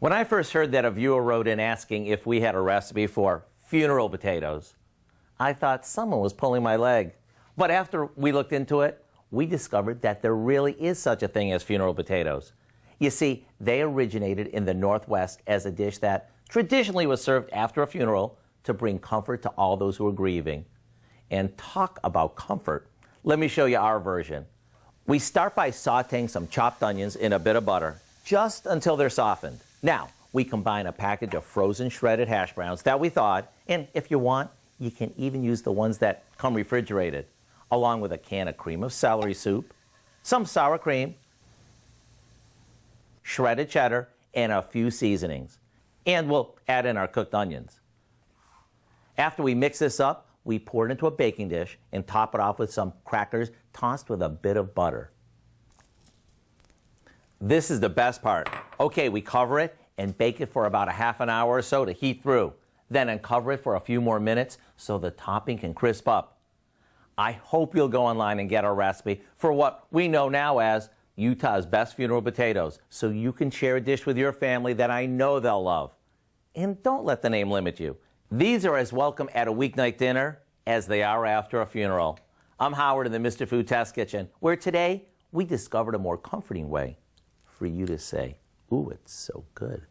When I first heard that a viewer wrote in asking if we had a recipe for funeral potatoes, I thought someone was pulling my leg. But after we looked into it, we discovered that there really is such a thing as funeral potatoes. You see, they originated in the Northwest as a dish that traditionally was served after a funeral to bring comfort to all those who were grieving. And talk about comfort. Let me show you our version. We start by sauteing some chopped onions in a bit of butter, just until they're softened. Now, we combine a package of frozen shredded hash browns that we thawed, and if you want, you can even use the ones that come refrigerated, along with a can of cream of celery soup, some sour cream, shredded cheddar, and a few seasonings. And we'll add in our cooked onions. After we mix this up, we pour it into a baking dish and top it off with some crackers tossed with a bit of butter. This is the best part. Okay, we cover it and bake it for about a half an hour or so to heat through. Then uncover it for a few more minutes so the topping can crisp up. I hope you'll go online and get our recipe for what we know now as Utah's best funeral potatoes, so you can share a dish with your family that I know they'll love. And don't let the name limit you. These are as welcome at a weeknight dinner as they are after a funeral. I'm Howard in the Mr. Food Test Kitchen, where today we discovered a more comforting way for you to say, "Ooh, it's so good."